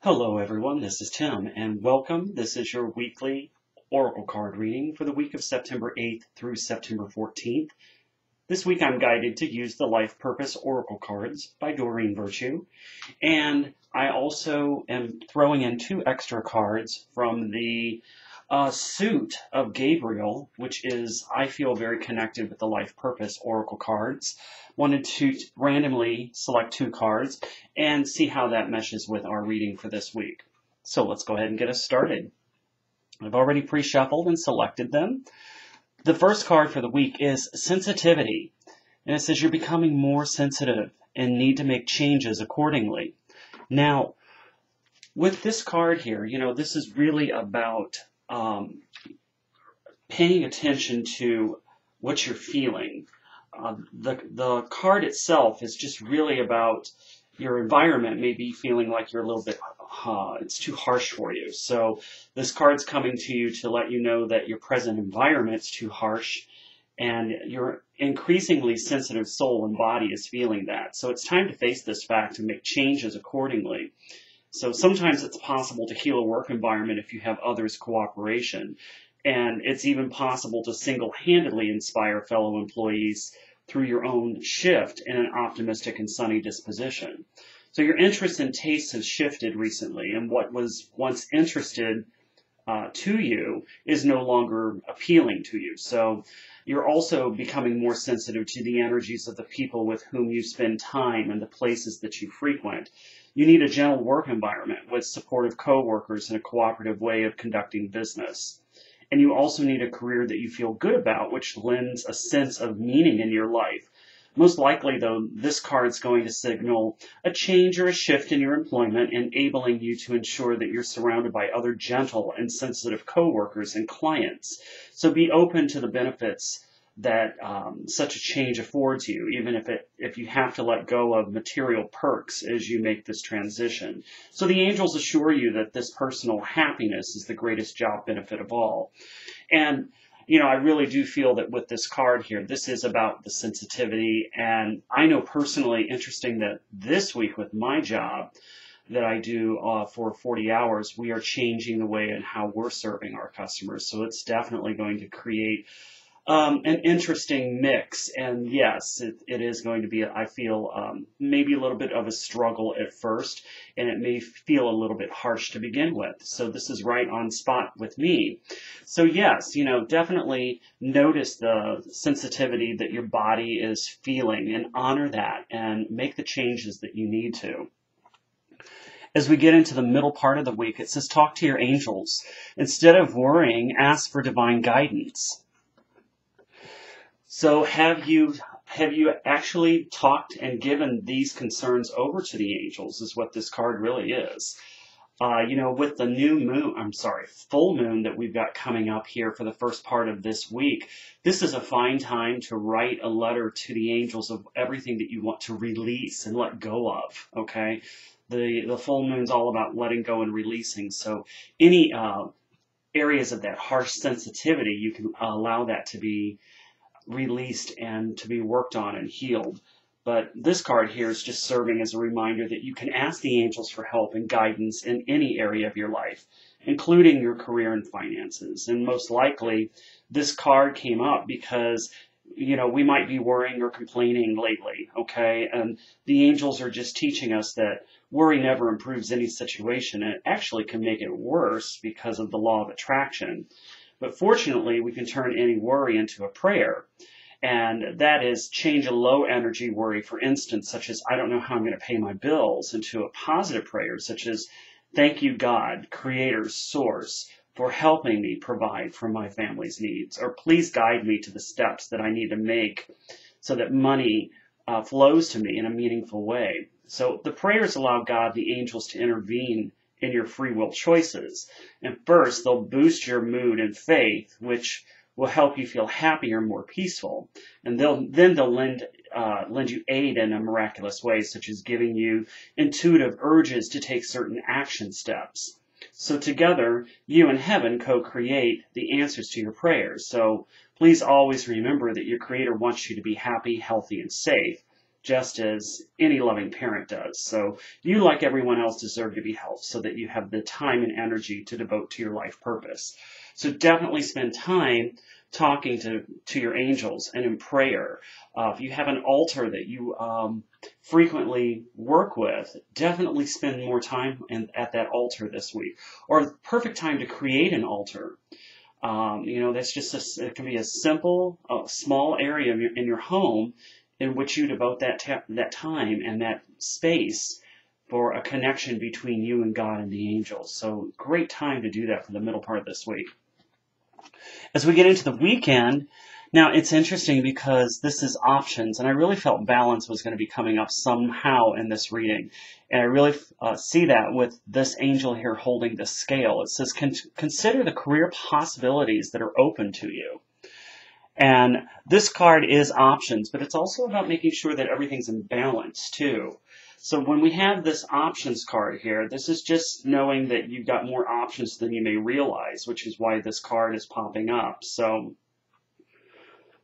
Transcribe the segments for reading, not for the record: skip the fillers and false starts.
Hello everyone, this is Tim and welcome. This is your weekly Oracle card reading for the week of September 8th through September 14th. This week I'm guided to use the Life Purpose Oracle cards by Doreen Virtue, and I also am throwing in 2 extra cards from the suit of Gabriel, which is, I feel, very connected with the Life Purpose Oracle cards. Wanted to randomly select 2 cards and see how that meshes with our reading for this week. So let's go ahead and get us started. I've already pre-shuffled and selected them. The first card for the week is Sensitivity, and it says you're becoming more sensitive and need to make changes accordingly. Now, with this card here, this is really about paying attention to what you're feeling. The card itself is just really about your environment maybe feeling like you're a little bit, it's too harsh for you. So this card's coming to you to let you know that your present environment's too harsh and your increasingly sensitive soul and body is feeling that. So it's time to face this fact and make changes accordingly. So sometimes it's possible to heal a work environment if you have others' cooperation. And it's even possible to single-handedly inspire fellow employees through your own shift in an optimistic and sunny disposition. So your interest and taste has shifted recently, and what was once interested to you is no longer appealing to you. So you're also becoming more sensitive to the energies of the people with whom you spend time and the places that you frequent. You need a gentle work environment with supportive coworkers and a cooperative way of conducting business. And you also need a career that you feel good about, which lends a sense of meaning in your life. Most likely, though, this card's going to signal a change or a shift in your employment, enabling you to ensure that you're surrounded by other gentle and sensitive coworkers and clients. So be open to the benefits that such a change affords you, even if you have to let go of material perks as you make this transition. So the angels assure you that this personal happiness is the greatest job benefit of all. And I really do feel that with this card here, this is about the sensitivity. And I know personally, interesting that this week with my job that I do for 40 hours, we are changing the way and how we're serving our customers. So it's definitely going to create an interesting mix, and yes, it is going to be, I feel, maybe a little bit of a struggle at first, and it may feel a little bit harsh to begin with. So this is right on spot with me. So yes, definitely notice the sensitivity that your body is feeling and honor that and make the changes that you need to. As we get into the middle part of the week, it says talk to your angels. Instead of worrying, ask for divine guidance. So have you actually talked and given these concerns over to the angels is what this card really is. With the full moon that we've got coming up here for the first part of this week, this is a fine time to write a letter to the angels of everything that you want to release and let go of, okay? The full moon's all about letting go and releasing. So any areas of that harsh sensitivity, you can allow that to be released and to be worked on and healed. But this card here is just serving as a reminder that you can ask the angels for help and guidance in any area of your life, including your career and finances. And most likely, this card came up because, we might be worrying or complaining lately, okay? And the angels are just teaching us that worry never improves any situation, and it actually can make it worse because of the law of attraction. But fortunately, we can turn any worry into a prayer. And that is change a low energy worry, for instance, such as, I don't know how I'm going to pay my bills, into a positive prayer, such as, thank you, God, Creator, Source, for helping me provide for my family's needs. Or please guide me to the steps that I need to make so that money flows to me in a meaningful way. So the prayers allow God, the angels, to intervene in your free will choices. And first, they'll boost your mood and faith, which will help you feel happier and more peaceful. And then they'll lend you aid in a miraculous way, such as giving you intuitive urges to take certain action steps. So together, you and heaven co-create the answers to your prayers. So please always remember that your Creator wants you to be happy, healthy, and safe. just as any loving parent does. So you, like everyone else, deserve to be helped so that you have the time and energy to devote to your life purpose. So definitely spend time talking to your angels and in prayer. If you have an altar that you frequently work with, definitely spend more time at that altar this week. Or perfect time to create an altar. That's just it can be a simple, small area in your home in which you devote that time and that space for a connection between you and God and the angels. So great time to do that for the middle part of this week. As we get into the weekend, now it's interesting because this is options, and I really felt balance was going to be coming up somehow in this reading. And I really see that with this angel here holding the scale. It says, consider the career possibilities that are open to you. And this card is options, but it's also about making sure that everything's in balance too. So when we have this options card here, this is just knowing that you've got more options than you may realize, which is why this card is popping up. So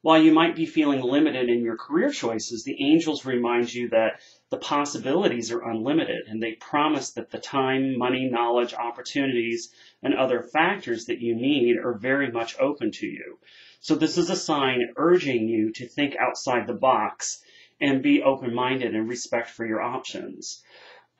while you might be feeling limited in your career choices, the angels remind you that the possibilities are unlimited, and they promise that the time, money, knowledge, opportunities, and other factors that you need are very much open to you. So this is a sign urging you to think outside the box and be open-minded and respect for your options.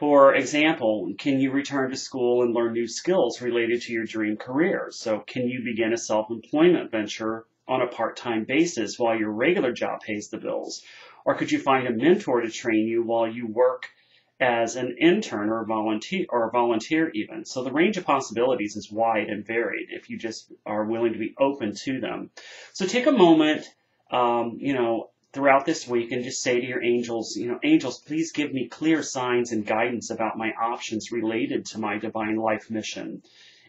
For example, can you return to school and learn new skills related to your dream career? So can you begin a self-employment venture on a part-time basis while your regular job pays the bills? Or could you find a mentor to train you while you work as an intern or volunteer even? So the range of possibilities is wide and varied if you just are willing to be open to them. So take a moment, throughout this week and just say to your angels, angels, please give me clear signs and guidance about my options related to my divine life mission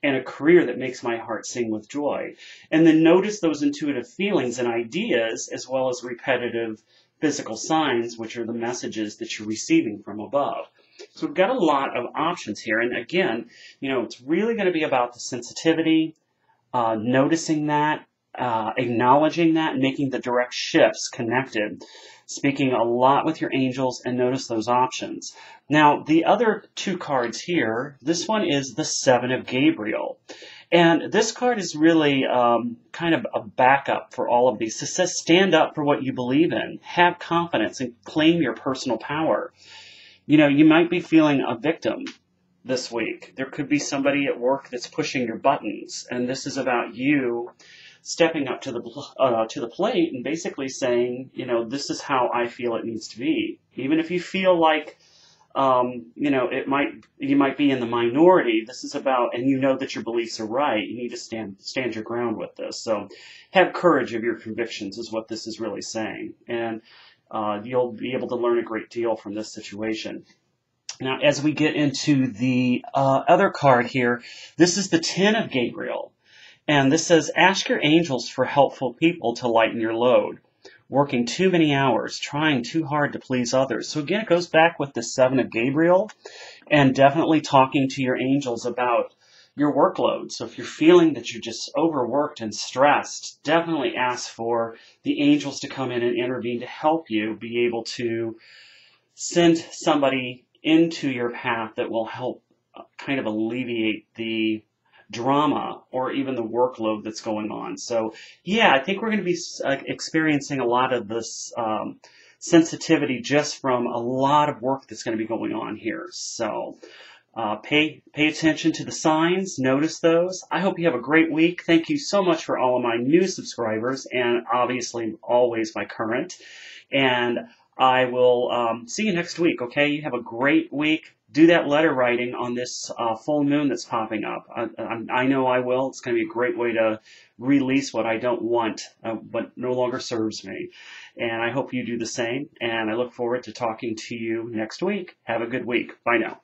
and a career that makes my heart sing with joy. And then notice those intuitive feelings and ideas as well as repetitive physical signs, which are the messages that you're receiving from above. So we've got a lot of options here. And again, it's really going to be about the sensitivity, noticing that, acknowledging that, and making the direct shifts connected, speaking a lot with your angels, and notice those options. Now, the other two cards here, this one is the Seven of Gabriel. And this card is really kind of a backup for all of these. It says stand up for what you believe in, have confidence, and claim your personal power. You might be feeling a victim this week. There could be somebody at work that's pushing your buttons, and this is about you stepping up to the plate and basically saying, this is how I feel it needs to be. Even if you feel like, you might be in the minority, this is about, and that your beliefs are right, you need to stand your ground with this. So have courage of your convictions is what this is really saying. And you'll be able to learn a great deal from this situation. Now, as we get into the other card here, this is the Ten of Gabriel. And this says, ask your angels for helpful people to lighten your load. Working too many hours, trying too hard to please others. So again, it goes back with the Seven of Gabriel and definitely talking to your angels about your workload. So if you're feeling that you're just overworked and stressed, definitely ask for the angels to come in and intervene to help you be able to send somebody into your path that will help kind of alleviate the drama or even the workload that's going on. So yeah, I think we're going to be experiencing a lot of this sensitivity just from a lot of work that's going to be going on here. So pay attention to the signs, notice those. I hope you have a great week. Thank you so much for all of my new subscribers and obviously always my current. And I will see you next week, okay? You have a great week. Do that letter writing on this full moon that's popping up. I know I will. It's going to be a great way to release what I don't want, what no longer serves me. And I hope you do the same. And I look forward to talking to you next week. Have a good week. Bye now.